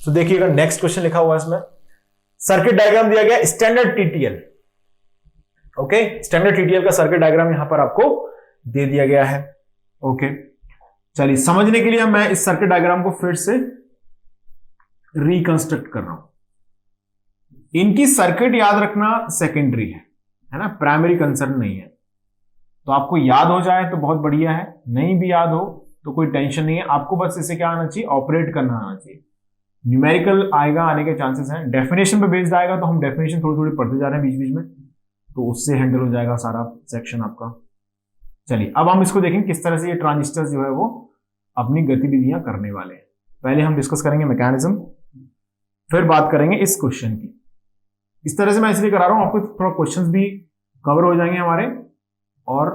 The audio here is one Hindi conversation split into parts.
तो देखिएगा नेक्स्ट क्वेश्चन लिखा हुआ है इसमें, सर्किट डायग्राम दिया गया standard TTL. Okay, standard TTL का सर्किट डायग्राम यहां पर आपको दे दिया गया है। ओके, चलिए समझने के लिए मैं इस सर्किट डायग्राम को फिर से रिकंस्ट्रक्ट कर रहा हूं। इनकी सर्किट याद रखना सेकेंडरी है ना, प्राइमरी कंसर्न नहीं है। तो आपको याद हो जाए तो बहुत बढ़िया है, नहीं भी याद हो तो कोई टेंशन नहीं है। आपको बस इसे क्या आना चाहिए, ऑपरेट करना आना चाहिए। न्यूमेरिकल आएगा, आने के चांसेस हैं। डेफिनेशन पे बेस्ड आएगा तो हम डेफिनेशन थोड़ी थोड़ी पढ़ते जा रहे हैं बीच बीच में, तो उससे हैंडल हो जाएगा सारा सेक्शन आपका। चलिए अब हम इसको देखें किस तरह से ये ट्रांजिस्टर जो है वो अपनी गतिविधियां करने वाले हैं। पहले हम डिस्कस करेंगे मैकेनिज्म, फिर बात करेंगे इस क्वेश्चन की। इस तरह से मैं इसलिए करा रहा हूं, आपको थोड़ा क्वेश्चंस भी कवर हो जाएंगे हमारे, और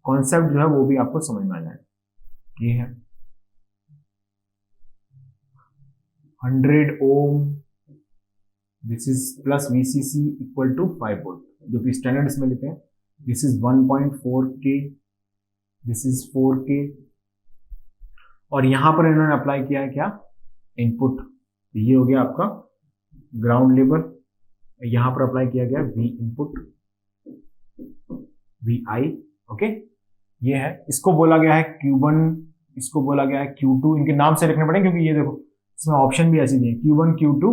कॉन्सेप्ट जो है वो भी आपको समझ में आ जाएगा। ये है 100 ohm, this is plus VCC equal to 5 volt, जो कि स्टैंडर्ड इसमें लेते हैं। This is 1.4K, this is 4K, और यहां पर इन्होंने अप्लाई किया है क्या, इनपुट। ये हो गया आपका ग्राउंड लेवल, यहां पर अप्लाई किया गया V इनपुट, VI। ओके, ये है, इसको बोला गया है Q1, इसको बोला गया है Q2। इनके नाम से लिखने पड़ेंगे क्योंकि ये देखो इसमें ऑप्शन भी ऐसे दिए, Q1, Q2,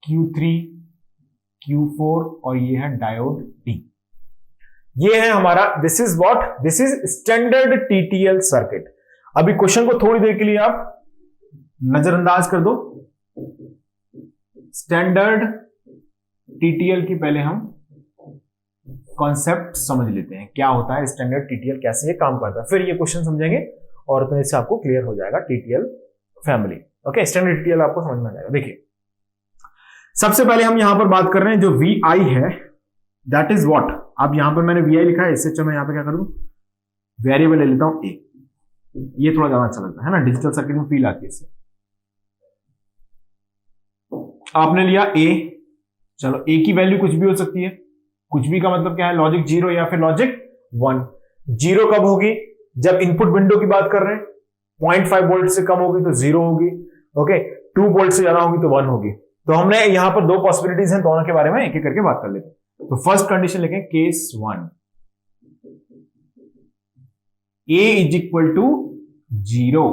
Q3, Q4, और ये है डायोड D। ये है हमारा, this is what, this is standard TTL circuit. अभी क्वेश्चन को थोड़ी देर के लिए आप नजरअंदाज कर दो। स्टैंडर्ड TTL की पहले हम कॉन्सेप्ट समझ लेते हैं, क्या होता है स्टैंडर्ड TTL, कैसे ये काम करता है, फिर ये क्वेश्चन समझेंगे और तो इससे आपको क्लियर हो जाएगा TTL family. Okay, standard TTL आपको समझ में आ जाएगा। देखिए सबसे पहले हम यहां पर बात कर रहे हैं जो VI है, दैट इज व्हाट। अब यहां पर मैंने VI लिखा है, इससे अच्छा मैं यहां पर क्या कर दूं, वेरिएबल ले लेता हूं A। ये थोड़ा ज्यादा अच्छा लगता है ना, डिजिटल सर्किट में फील आती है इससे। आपने लिया A, चलो A की वैल्यू कुछ भी हो सकती है, कुछ भी का मतलब क्या है, लॉजिक 0 या फिर लॉजिक 1। 0 कब होगी, जब इनपुट विंडो की बात कर रहे हैं, 0.5 वोल्ट से कम होगी तो 0 होगी। ओके, 2 वोल्ट से ज्यादा होगी तो 1 होगी। तो हमने यहां पर दो पॉसिबिलिटीज हैं, दोनों के बारे में एक एक करके बात कर लेते हैं। तो फर्स्ट कंडीशन लिखें, case 1, A is equal to 0।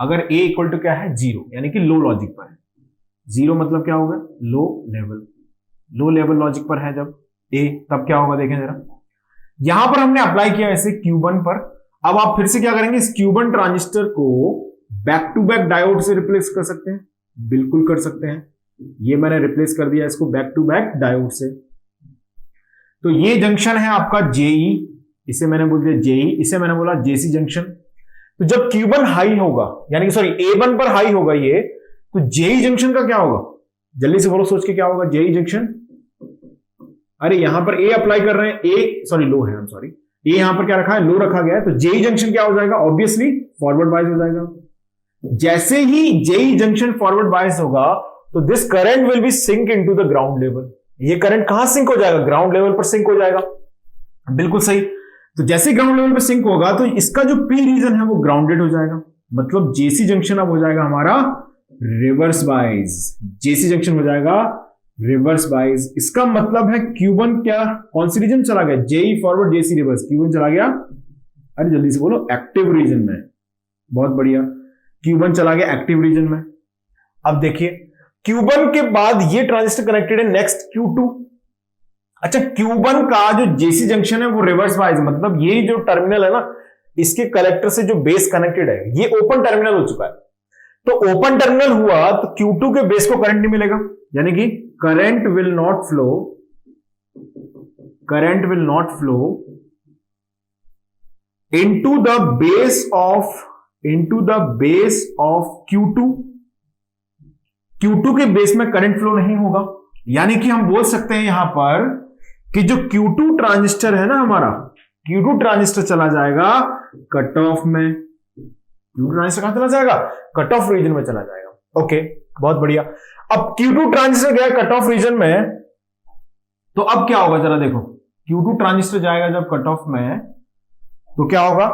अगर A इक्वल टू क्या है, 0, यानी कि लो लॉजिक पर है। 0 मतलब क्या होगा, low level, low level logic पर है जब A, तब क्या होगा देखें जरा। यहां पर हमने अप्लाई किया ऐसे Q1 पर। अब आप फिर से क्या करेंगे, इस Q1 ट्रांजिस्टर को बैक टू बैक डायोड से रिप्लेस कर सकते हैं, बिल्कुल कर सकते हैं। ये मैंने रिप्लेस कर दिया इसको बैक टू बैक डायोड से। तो ये जंक्शन है आपका JE, इसे मैंने बोल दिया JE, इसे मैंने बोला JC जंक्शन। तो जब Q1 हाई होगा, यानी कि सॉरी A1 पर हाई होगा ये, तो JE जंक्शन का क्या होगा, जल्दी से बोलो सोच के क्या होगा JE जंक्शन। अरे यहां पर A अप्लाई कर रहे हैं, A सॉरी लो है, सॉरी A यहां पर क्या रखा है, लो रखा गया है। तो JE जंक्शन क्या हो जाएगा, ऑब्वियसली फॉरवर्ड बायस हो जाएगा। जैसे ही JE जंक्शन फॉरवर्ड बायस होगा तो this current will be sink into the ground level. ये करंट कहां सिंक हो जाएगा, ग्राउंड लेवल पर सिंक हो जाएगा, बिल्कुल सही। तो जैसे ग्राउंड लेवल पर सिंक होगा तो इसका जो P रीजन है वो ग्राउंडेड हो जाएगा, मतलब JC जंक्शन अब हो जाएगा हमारा रिवर्स बायस। JC जंक्शन हो जाएगा रिवर्स बायस। इसका मतलब है Q1 क्या, कौन सी रीजन चला गया, JE forward JC reverse, Q1 चला गया, अरे जल्दी से बोलो, एक्टिव रीजन में। बहुत बढ़िया, Q1 चला गया एक्टिव रीजन में। अब देखिए Q1 के बाद ये ट्रांजिस्टर कनेक्टेड है नेक्स्ट Q2। अच्छा, Q1 का जो JC जंक्शन है वो रिवर्स बायस, मतलब ये जो टर्मिनल है ना, इसके कलेक्टर से जो बेस कनेक्टेड है ये ओपन टर्मिनल हो चुका है। तो ओपन टर्मिनल हुआ तो Q2 के बेस को करंट नहीं मिलेगा, यानी कि current will not flow into the base of Q2। Q2 के बेस में करंट फ्लो नहीं होगा, यानी कि हम बोल सकते हैं यहां पर कि जो Q2 ट्रांजिस्टर है ना हमारा, Q2 ट्रांजिस्टर चला जाएगा कट ऑफ में। Q2 ट्रांजिस्टर कहां चला जाएगा, कट ऑफ रीजन में चला जाएगा। ओके, बहुत बढ़िया। अब Q2 ट्रांजिस्टर गया कट ऑफ रीजन में, तो अब क्या होगा जरा देखो, Q2 ट्रांजिस्टर जाएगा जब कट ऑफ में तो क्या होगा,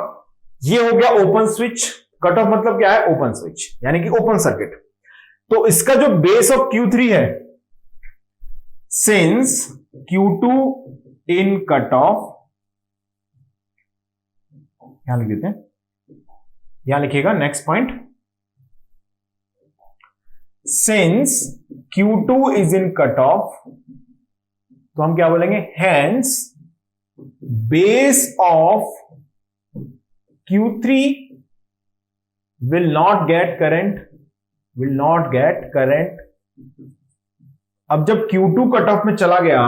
ये हो गया ओपन स्विच। कट ऑफ मतलब क्या है, ओपन स्विच, यानी कि ओपन सर्किट। तो इसका जो बेस ऑफ Q3 है, सिंस Q2 इन कट ऑफ, यहां लिख देते हैं, यहां लिखिएगा next point, since Q2 is in cut off, तो हम क्या बोलेंगे, hence base of Q3 will not get current, will not get current। अब जब Q2 कट ऑफ में चला गया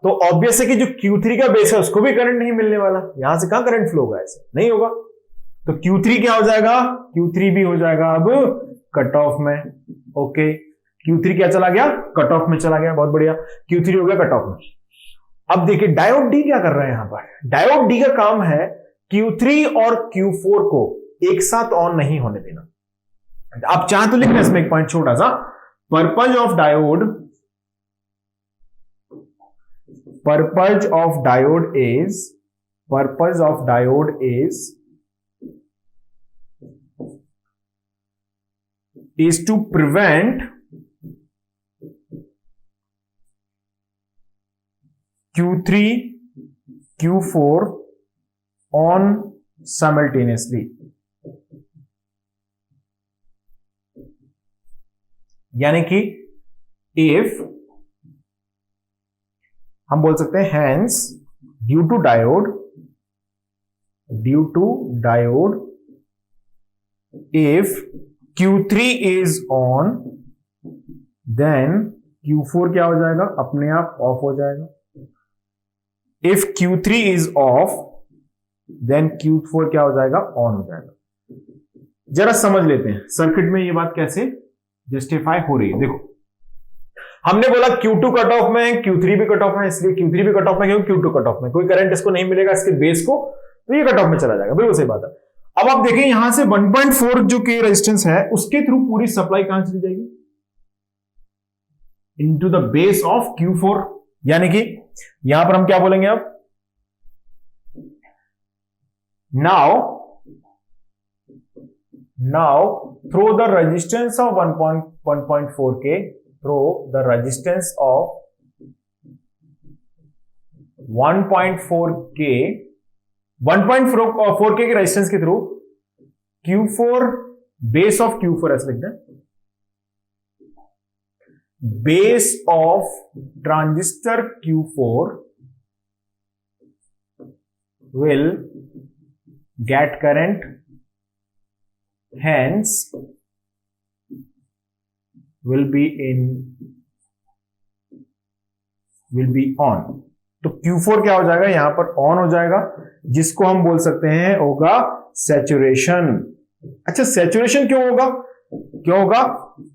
तो ऑब्वियस है कि जो Q3 का बेस है उसको भी करंट नहीं मिलने वाला, यहां से कहां करंट फ्लो होगा, ऐसे नहीं होगा। तो Q3 क्या हो जाएगा, Q3 भी हो जाएगा अब कट ऑफ में। ओके, Q3 क्या चला गया, कट ऑफ में चला गया, बहुत बढ़िया, Q3 हो गया कट ऑफ में। अब देखिए डायोड डी क्या कर रहे हैं यहां पर, डायोड डी का काम है Q3 और Q4 को एक साथ ऑन नहीं होने देना। आप चाहें तो लिखना इसमें एक पॉइंट छोटा सा, purpose of diode, purpose of diode is, purpose of diode is to prevent Q3 Q4 on simultaneously, यानी कि इफ हम बोल सकते हैं hence due to diode if Q3 is on then Q4 क्या हो जाएगा, अपने आप ऑफ हो जाएगा। If Q3 is off then Q4 क्या हो जाएगा, ऑन हो जाएगा। जरा समझ लेते हैं सर्किट में ये बात कैसे जस्टिफाई हो रही है। देखो हमने बोला Q2 कट ऑफ में, Q3 भी कट ऑफ में, इसलिए Q3 भी कट ऑफ में क्योंकि Q2 कट ऑफ में, कोई करंट इसको नहीं मिलेगा इसके बेस को, तो ये कट ऑफ में चला जाएगा, बिल्कुल सही बात है। अब आप देखें यहां से 1.4 जो के रेजिस्टेंस है उसके थ्रू पूरी सप्लाई कहां चली जाएगी, into the base of Q4, यानी कि यहां पर हम क्या बोलेंगे अब, now through the resistance of 1.4k, through the resistance of 1.4k, 1.4k के रेजिस्टेंस के through Q4, base of Q4 ऐसे लिखते हैं, base of transistor Q4 will get current, hence will be on। तो Q4 क्या हो जाएगा, यहां पर ऑन हो जाएगा, जिसको हम बोल सकते हैं होगा सैचुरेशन। अच्छा सैचुरेशन क्यों होगा, क्यों होगा,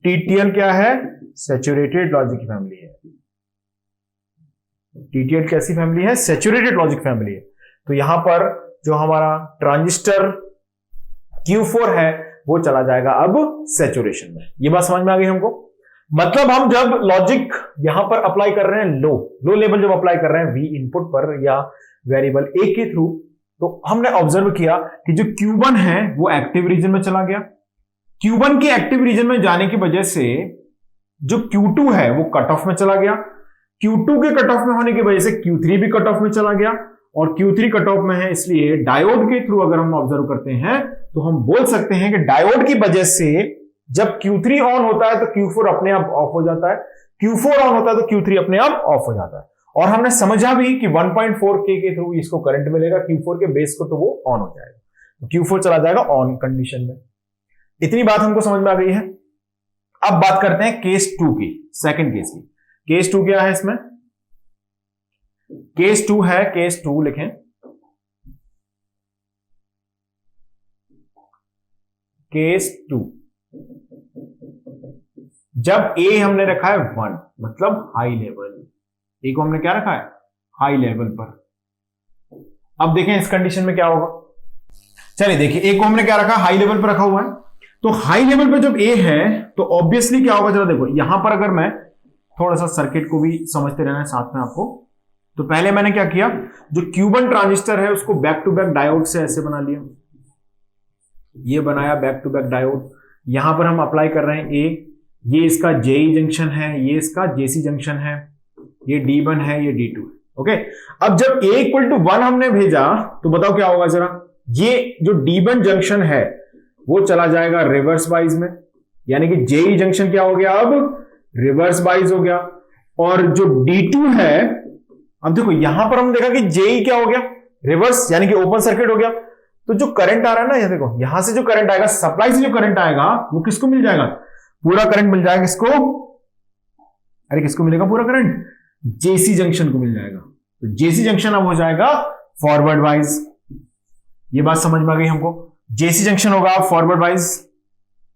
TTL क्या है, सैचुरेटेड लॉजिक की फैमिली है। TTL कैसी फैमिली है, सैचुरेटेड लॉजिक फैमिली है। तो यहां पर जो हमारा ट्रांजिस्टर Q4 है वो चला जाएगा अब सैचुरेशन में। ये बात समझ में आ गई हमको, मतलब हम जब लॉजिक यहां पर अप्लाई कर रहे हैं, लो लेवल जब अप्लाई कर रहे हैं V इनपुट पर या वेरिएबल A के थ्रू, तो हमने ऑब्जर्व किया कि जो Q1 है वो एक्टिव रीजन में चला गया। Q1 के एक्टिव रीजन में जाने की वजह से जो Q2 है वो कट ऑफ में चला गया। Q2 के कट ऑफ में होने की वजह से Q3 भी कट ऑफ में चला गया, और Q3 कट ऑफ में है, इसलिए डायोड के थ्रू अगर हम ऑब्जर्व करते हैं तो हम बोल सकते हैं कि डायोड की वजह से जब Q3 ऑन होता है तो Q4 अपने आप ऑफ हो जाता है, Q4 ऑन होता है तो Q3 अपने आप ऑफ हो जाता है। और हमने समझा भी कि 1.4k के थ्रू इसको करंट मिलेगा Q4 के बेस को, तो वो ऑन हो जाएगा, तो Q4 चला जाएगा ऑन कंडीशन में। इतनी बात हमको समझ में आ गई है। अब बात करते हैं केस 2 की, सेकंड केस की। केस 2 क्या है इसमें, केस 2 है, केस 2 लिखें, केस 2 जब A हमने रखा है 1 मतलब हाई लेवल, A को हमने क्या रखा है, हाई लेवल पर। अब देखें इस कंडीशन में क्या होगा, चलिए देखिए A को हमने क्या रखा, हाई लेवल पर रखा हुआ है, तो हाई लेवल पर जब A है तो ऑब्वियसली क्या होगा, चलो देखो यहां पर अगर मैं थोड़ा सा सर्किट को भी समझते रहना है साथ में आपको, तो पहले मैंने क्या किया, जो Q1 ट्रांजिस्टर है उसको बैक टू बैक डायोड से ऐसे बना लिया, ये बनाया बैक टू बैक डायोड, यहां पर हम अप्लाई कर रहे हैं A, ये इसका जेई जंक्शन है, ये इसका जेसी जंक्शन है, ये D1 है, ये D2 है। ओके, अब जब A इक्वल टू 1 हमने भेजा तो बताओ क्या होगा जरा। ये जो D1 जंक्शन है वो चला जाएगा रिवर्स बाइज में, यानी कि जेई जंक्शन क्या हो गया, अब रिवर्स बाइज हो गया। और जो D2 है, अब देखो यहां पर हम देखा कि जेई क्या हो गया, रिवर्स, यानी कि ओपन सर्किट हो गया। तो जो करंट आ रहा है ना, ये देखो यहां से जो करंट आएगा, सप्लाई से जो करंट आएगा वो किसको मिल जाएगा, पूरा करंट मिल जाएगा किसको, अरे किसको मिलेगा पूरा करंट, जेसी जंक्शन को मिल जाएगा। तो जेसी जंक्शन अब हो जाएगा फॉरवर्ड वाइज। ये बात समझ में आ गई हमको, जेसी जंक्शन होगा फॉरवर्ड वाइज।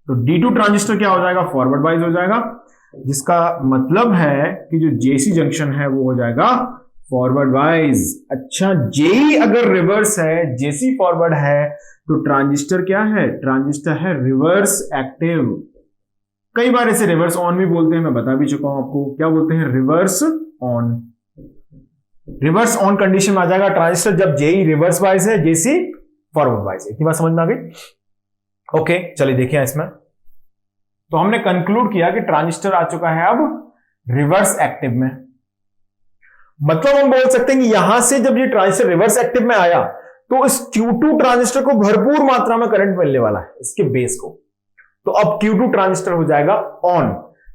तो D2 ट्रांजिस्टर क्या हो जाएगा, फॉरवर्ड वाइज हो जाएगा, जिसका मतलब है कि जो जेसी जंक्शन है वो हो जाएगा फॉरवर्ड वाइज। अच्छा, जेई अगर रिवर्स है, जेसी फॉरवर्ड है, तो ट्रांजिस्टर क्या है, ट्रांजिस्टर है रिवर्स एक्टिव। कई बार इसे रिवर्स ऑन भी बोलते हैं, मैं बता भी चुका हूं आपको, क्या बोलते हैं, reverse on. Reverse on condition में आ जाएगा ट्रांजिस्टर जब जेई रिवर्स वाइज है, जेसी फॉरवर्ड वाइज। इतनी बात समझ में आ गई। ओके, चलिए देखिए इसमें तो हमने कंक्लूड किया कि ट्रांजिस्टर आ चुका है अब रिवर्स एक्टिव में। मतलब हम बोल सकते हैं कि यहां से जब ये ट्रांजिस्टर रिवर्स एक्टिव में आया तो इस Q2 ट्रांजिस्टर को भरपूर मात्रा में करंट मिलने वाला है, इसके बेस को। तो अब Q2 ट्रांजिस्टर हो जाएगा ऑन।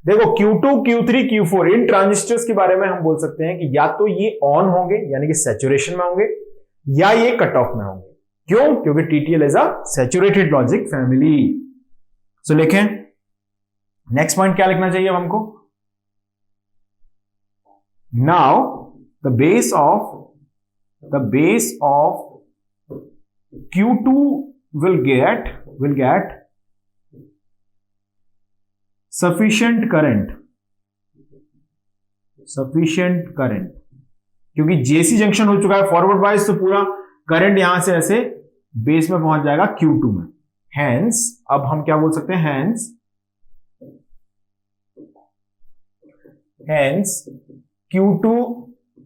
देखो Q2, Q3, Q4 इन ट्रांजिस्टर्स के बारे में हम बोल सकते हैं कि या तो ये ऑन होंगे यानी कि सैचुरेशन में होंगे, या ये कट ऑफ में होंगे। क्यों, क्योंकि TTL is a saturated logic family. So लिखें, नेक्स्ट पॉइंट क्या लिखना चाहिए अब हमको, now the base of Q2 will get sufficient current, क्योंकि जेसी जंक्शन हो चुका है फॉरवर्ड वाइज, तो पूरा करंट यहां से ऐसे बेस में पहुंच जाएगा Q2 में। हैंस अब हम क्या बोल सकते हैं, hence Q2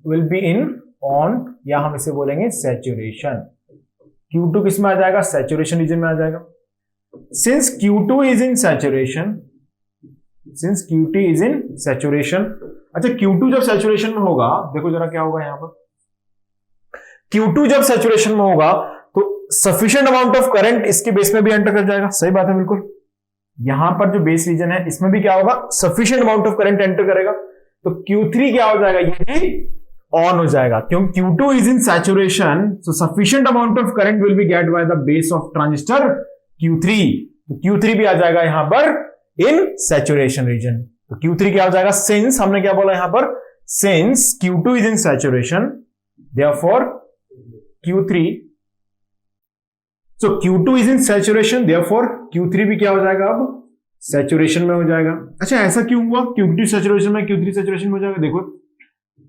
will be in on, या हम इसे बोलेंगे सैचुरेशन। Q2 किस में आ जाएगा, सैचुरेशन रीजन में आ जाएगा। Since Q2 is in saturation, अच्छा Q2 जब सैचुरेशन में होगा, देखो जरा क्या होगा यहां पर, Q2 जब सैचुरेशन में होगा तो सफिशिएंट अमाउंट ऑफ करंट इसके बेस में भी एंटर कर जाएगा। सही बात है, बिल्कुल। यहां पर जो बेस रीजन है इसमें भी क्या होगा, sufficient amount of current enter करेगा। तो Q3 क्या हो जाएगा, ये भी ऑन हो जाएगा, क्योंकि Q2 is in saturation, so sufficient amount of current will be get by the base of transistor Q3। तो Q3 भी आ जाएगा यहां पर इन सैचुरेशन रीजन। तो Q3 क्या हो जाएगा, सिंस हमने क्या बोला यहां पर, since Q2 is in saturation, therefore Q3, so Q2 is in saturation, therefore Q3 भी क्या हो जाएगा, अब सैचुरेशन में हो जाएगा। अच्छा, ऐसा क्यों हुआ, Q2 सैचुरेशन में, Q3 सैचुरेशन में हो जाएगा, देखो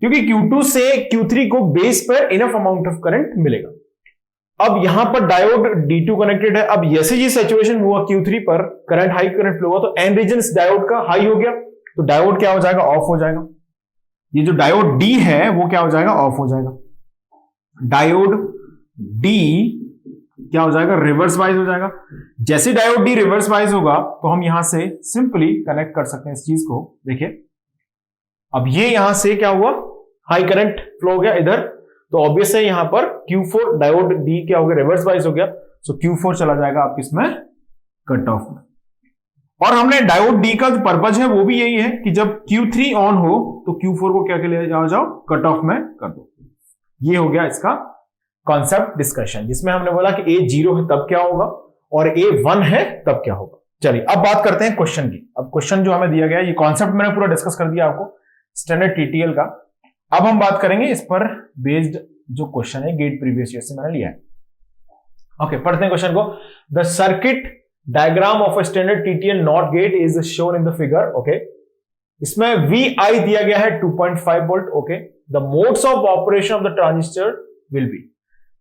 क्योंकि Q2 से Q3 को बेस पर इनफ अमाउंट ऑफ करंट मिलेगा। अब यहां पर डायोड D2 कनेक्टेड है, अब जैसे ही सैचुरेशन हुआ Q3 पर, करंट हाई करंट फ्लो हुआ, तो एन रीजन इस डायोड का हाई हो गया, तो डायोड क्या हो जाएगा, ऑफ हो जाएगा। ये जो डायोड D है वो क्या हो जाएगा, ऑफ हो जाएगा। डायोड D क्या हो जाएगा, रिवर्स वाइज हो जाएगा। जैसे डायोड D रिवर्स वाइज होगा तो हम यहां से सिंपली कनेक्ट कर सकते हैं इस चीज को। देखिए अब ये यहां से क्या हुआ, हाई करंट फ्लो हो गया इधर, तो ऑब्वियस है यहां पर Q4 डायोड D क्या हो गया, रिवर्स वाइज हो गया, सो Q4 चला जाएगा आप इसमें कट ऑफ में। और हमने डायोड D का जो पर्पज है वो भी यही है कि जब Q3 ऑन हो तो Q4 को क्या के लिए जाओ कट ऑफ में कर दो। ये हो गया इसका कॉन्सेप्ट डिस्कशन, जिसमें हमने बोला कि A 0 है तब क्या होगा और A 1 है तब क्या होगा। चलिए अब बात करते हैं क्वेश्चन की। अब क्वेश्चन जो हमें दिया गया, ये कॉन्सेप्ट मैंने पूरा डिस्कस कर दिया आपको स्टैंडर्ड TTL का। अब हम बात करेंगे इस पर बेस्ड जो क्वेश्चन है गेट प्रीवियस ईयर से मैंने लिया है। ओके, पढ़ते हैं क्वेश्चन को। The circuit diagram of a standard TTL not gate is shown in the figure. Okay, इसमें VI दिया गया है 2.5 volt. Okay, the modes of operation of the transistor will be,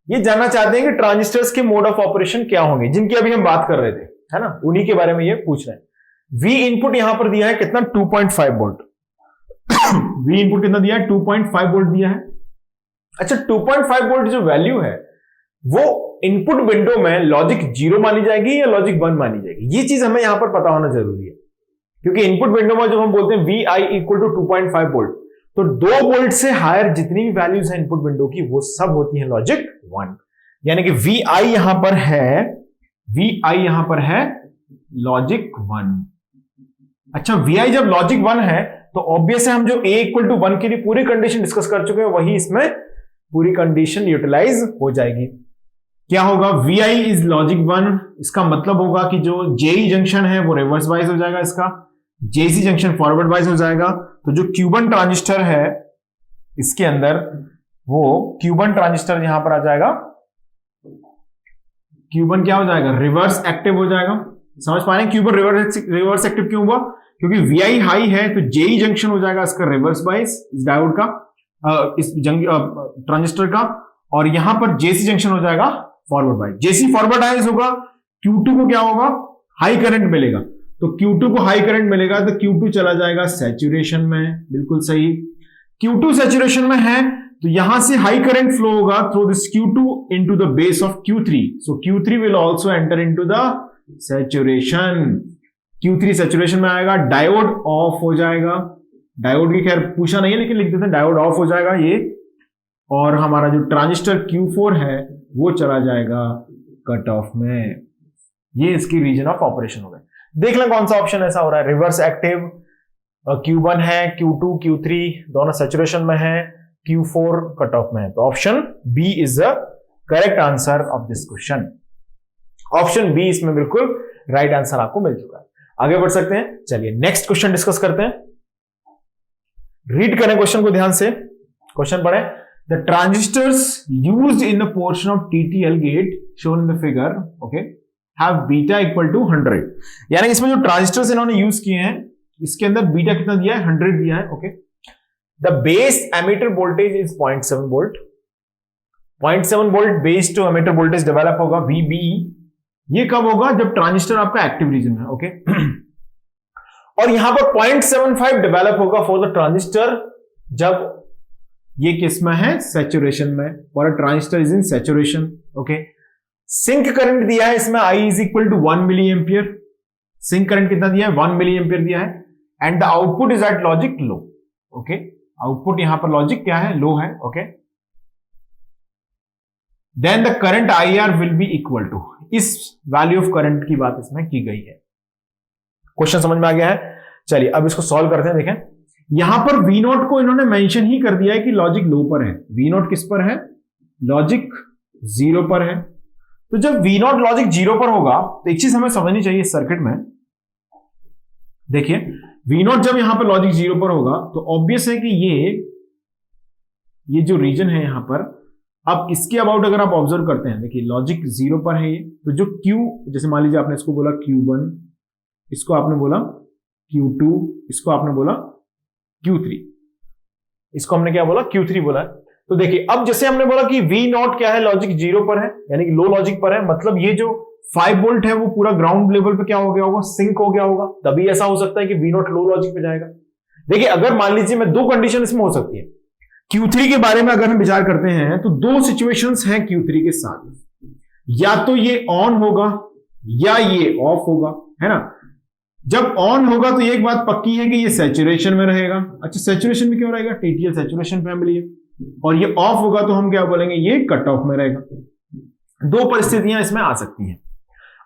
ये जानना चाहते हैं कि ट्रांजिस्टर्स के मोड ऑफ ऑपरेशन क्या होंगे, जिनकी अभी हम बात कर रहे थे, है ना, उन्हीं के बारे में ये पूछ रहे हैं। V इनपुट यहां पर दिया है कितना, 2.5 वोल्ट। V इनपुट कितना दिया है, 2.5 वोल्ट दिया है। अच्छा, 2.5 वोल्ट जो वैल्यू है वो इनपुट विंडो में लॉजिक 0 मानी जाएगी या लॉजिक 1 मानी जाएगी, ये चीज हमें यहां पर पता होना जरूरी है। क्योंकि इनपुट विंडो में जब हम बोलते हैं VI इक्वल टू 2.5 वोल्ट, तो 2 वोल्ट से हायर जितनी भी वैल्यूज है इनपुट विंडो की वो सब होती है लॉजिक 1, यानी कि VI यहां पर है लॉजिक 1। अच्छा, VI जब लॉजिक 1 है तो ऑब्वियस है हम जो A इक्वल टू 1 के लिए पूरी कंडीशन डिस्कस कर चुके हैं वही इसमें पूरी कंडीशन यूटिलाइज हो जाएगी। क्या होगा, VI इज लॉजिक 1, इसका मतलब होगा कि जो JE जंक्शन है वो रिवर्स बाइस हो जाएगा, इसका JC जंक्शन फॉरवर्ड बाइस हो जाएगा। तो जो Q1 ट्रांजिस्टर है इसके अंदर वो Q1 ट्रांजिस्टर यहां पर आ जाएगा, Q1 क्या हो जाएगा, रिवर्स एक्टिव हो जाएगा। समझ पा रहे हैं Q1 रिवर्स एक्टिव क्यों हुआ, क्योंकि VI हाई है तो JE जंक्शन हो जाएगा इसका रिवर्स बाइस, इस डायोड का, इस ट्रांजिस्टर का, और यहां पर JC जंक्शन हो जाएगा फॉरवर्ड बाइस। JC फॉरवर्ड बाइस होगा, Q2 को क्या होगा, हाई करंट मिलेगा, तो Q2 को हाई करंट मिलेगा तो Q2 चला जाएगा सैचुरेशन में, बिल्कुल सही। Q2 सैचुरेशन में है तो यहां से हाई करंट फ्लो होगा through this Q2 into the base of Q3, so Q3 will also enter into the saturation. Q3 saturation में आएगा, डायोड ऑफ हो जाएगा, डायोड की खैर पूछा नहीं है लेकिन लिख देते हैं, डायोड ऑफ हो जाएगा ये, और हमारा जो ट्रांजिस्टर Q4 है वो चला जाएगा कट ऑफ में। ये इसकी रीजन ऑफ ऑपरेशन हो गए। देख लें कौन सा ऑप्शन ऐसा हो रहा है, रिवर्स एक्टिव, Q1 है, Q2 Q3 दोनों सैचुरेशन में है, Q4 कट ऑफ में है, तो option B is the correct answer of this question. Option B इसमें बिल्कुल राइट आंसर आपको मिल चुका है। आगे बढ़ सकते हैं, चलिए नेक्स्ट क्वेश्चन डिस्कस करते हैं। रीड करें क्वेश्चन को ध्यान से, क्वेश्चन पढ़ें। The transistors used in the portion of TTL gate shown in the figure, okay, have beta equal to 100। यानी इसमें जो ट्रांजिस्टर्स इन्होंने यूज किए हैं इसके अंदर बीटा कितना दिया है, 100 दिया है, okay. The base emitter voltage is 0.7 volt, 0.7 volt base to emitter voltage develop होगा VBE। ये कब होगा, जब ट्रांजिस्टर आपका एक्टिव रीजन में, ओके। और यहां पर 0.75 डेवलप होगा फॉर द ट्रांजिस्टर जब ये किस में है, सैचुरेशन में, और transistor is in saturation, okay. Sink current दिया है इसमें I is equal to 1 milli ampere, sink current कितना दिया है, 1 मिली एम्पियर दिया है, and the output is at logic low, okay. Output यहां पर लॉजिक क्या है, लो है, okay. Then the current IR will be equal to, इस वैल्यू ऑफ करंट की बात इसमें की गई है। क्वेश्चन समझ में आ गया है, चलिए अब इसको सॉल्व करते हैं। देखें यहां पर V0 को इन्होंने मेंशन ही कर दिया है कि लॉजिक लो पर है, V0 किस पर है, लॉजिक 0 पर है। तो जब V0 लॉजिक 0 पर होगा तो एक चीज हमें समझनी चाहिए इस सर्किट में, देखिए V0 जब यहां पर लॉजिक 0 पर होगा तो ऑब्वियस है कि ये जो रीजन है यहां पर, अब इसके अबाउट अगर आप ऑब्जर्व करते हैं, देखिए लॉजिक 0 पर है ये, तो जो Q, जैसे मान लीजिए आपने इसको बोला Q1, इसको आपने बोला Q2, इसको आपने बोला Q3, इसको हमने क्या बोला, Q3 बोला है। तो देखिए अब जैसे हमने बोला कि V0 क्या है, लॉजिक 0 पर है, यानी कि लो लॉजिक पर है, मतलब ये जो 5 वोल्ट है वो पूरा ग्राउंड लेवल पे क्या हो गया होगा, सिंक हो गया होगा, तभी ऐसा हो सकता है कि V0 लो लॉजिक पे जाएगा। देखिए अगर मान लीजिए, मैं दो कंडीशन इसमें हो सकती है, Q3 के बारे में अगर हम विचार करते हैं तो दो सिचुएशंस हैं Q3 के साथ, या तो ये ऑन होगा या ये ऑफ होगा, है ना। जब ऑन होगा तो एक बात पक्की है कि ये सैचुरेशन में रहेगा। अच्छा, सैचुरेशन में क्यों रहेगा, TTL सैचुरेशन फैमिली है, और ये ऑफ होगा तो हम क्या बोलेंगे, ये कट ऑफ में रहेगा। दो परिस्थितियां इसमें आ सकती हैं।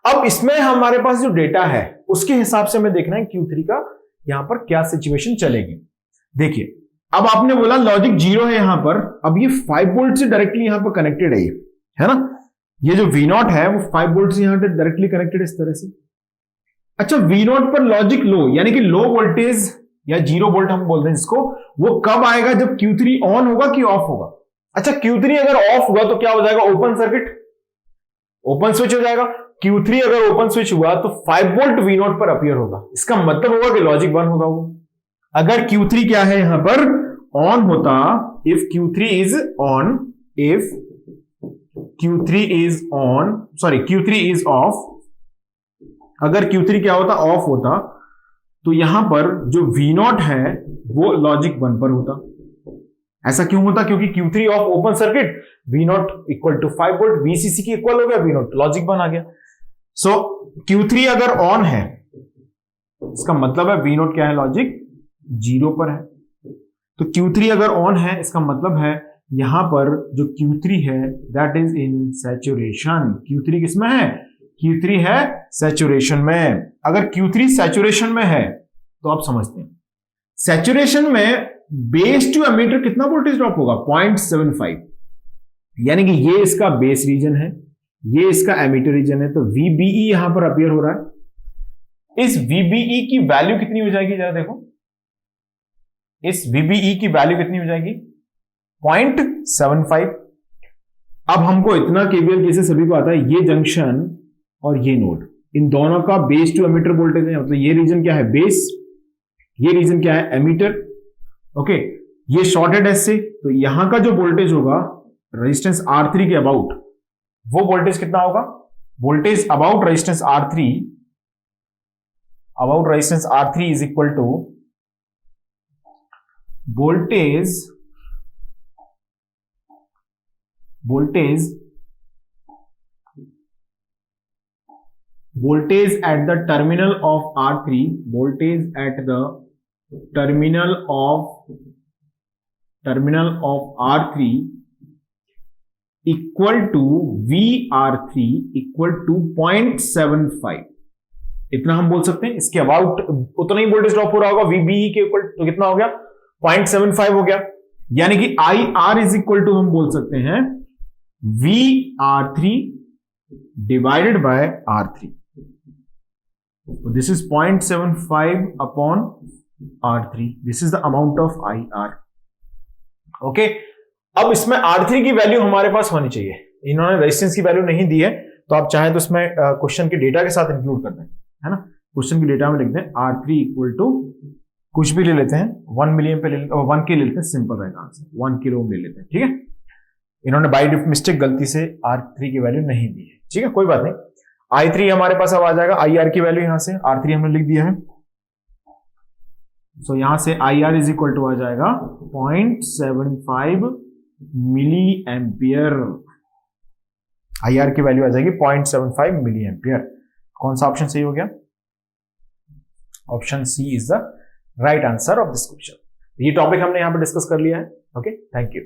अब इसमें हमारे पास जो डेटा है उसके हिसाब से हमें देखना है Q3 का यहां पर क्या सिचुएशन चलेगी। देखिए अब आपने बोला लॉजिक 0 है यहां पर, अब ये 5 वोल्ट से डायरेक्टली यहां पर कनेक्टेड है ना, ये जो V0 है वो 5 वोल्ट से यहां पर डायरेक्टली कनेक्टेड इस तरह से। अच्छा, V0 पर लॉजिक लो, यानी कि लो वोल्टेज या 0 वोल्ट हम बोलते हैं इसको, वो कब आएगा, जब Q3 ऑन होगा कि ऑफ होगा। अच्छा, Q3 अगर ऑफ हुआ तो क्या हो जाएगा, ओपन सर्किट, ओपन स्विच हो जाएगा। Q3 अगर ओपन स्विच हुआ तो 5 वोल्ट V0 पर अपीयर होगा, इसका मतलब होगा कि लॉजिक 1 होगा वो। अगर Q3 क्या है यहां पर ऑन होता, if Q3 is on, if Q3 is on, sorry Q3 is of, अगर Q3 क्या होता, ऑफ होता, तो यहां पर जो V0 है वो लॉजिक 1 पर होता। ऐसा क्यों होता, क्योंकि Q3 off, open circuit, V0 equal to 5 volt, VCC की इक्वल हो गया, V0 लॉजिक 1 आ गया। सो Q3 अगर ऑन है इसका मतलब है V0 क्या है लॉजिक 0 पर है। तो Q3 अगर ऑन है इसका मतलब है यहां पर जो Q3 है that is in saturation. Q3 किसमें है? Q3 है सैचुरेशन में। अगर Q3 सैचुरेशन में है तो आप समझते हैं सैचुरेशन में बेस टू एमीटर कितना वोल्टेज ड्रॉप होगा? 0.75, यानी कि ये इसका बेस रीजन है, ये इसका एमीटर रीजन है। तो VBE यहां पर अपीयर हो रहा है। इस VBE की वैल्यू कितनी हो जाएगी जरा देखो, इस VBE की वैल्यू कितनी हो जाएगी? 0.75। अब हमको इतना केवीएल कैसे सभी को आता है, ये जंक्शन और ये नोड, इन दोनों का बेस टू एमीटर वोल्टेज है। मतलब ये रीजन क्या है? बेस, ये रीजन क्या है? एमीटर। ओके, ये शॉर्टेड एस से, तो यहां का जो वोल्टेज होगा रेजिस्टेंस R3 के अबाउट, वो वोल्टेज कितना होगा? Voltage about resistance R3, about resistance R3 is equal to voltage at the terminal of R3, voltage at the terminal of R3 equal to VR3 equal to 0.75। इतना हम बोल सकते हैं। इसके अबाउट उतना ही वोल्टेज ड्रॉप हो रहा होगा VBE के इक्वल, तो कितना हो गया? 0.75 हो गया। यानी कि IR इज इक्वल टू हम बोल सकते हैं VR3 divided by R3. This is 0.75 upon R3. This is the amount of IR. Okay. अब इसमें R3 की वैल्यू हमारे पास होनी चाहिए। इन्होंने रेजिस्टेंस की वैल्यू नहीं दी है, तो आप चाहें तो इसमें क्वेश्चन के डेटा के साथ इंक्लूड कर दें, है ना। क्वेश्चन के डेटा में लिख दें R3 इक्वल टू कुछ भी ले लेते हैं, 1 मिलियन पे ले लेते हैं, 1 के ले लेते हैं, सिंपल रहेगा आंसर, 1 किलो ओम ले लेते हैं। ठीक है, इन्होंने बाय मिस्टेक गलती से R3 की वैल्यू नहीं दी है। ठीक है, कोई बात नहीं। I3 हमारे पास अब आ जाएगा, IR की वैल्यू यहां से R3 हमने लिख दिया है, सो यहां से IR इज इक्वल टू आ जाएगा 0.75 मिली एम्पियर। IR की वैल्यू आ जाएगी 0.75 मिली एम्पियर। कौन सा ऑप्शन सही हो गया? Option C is the right answer of this question. ये टॉपिक हमने यहां पर डिस्कस कर लिया है। Okay, thank you.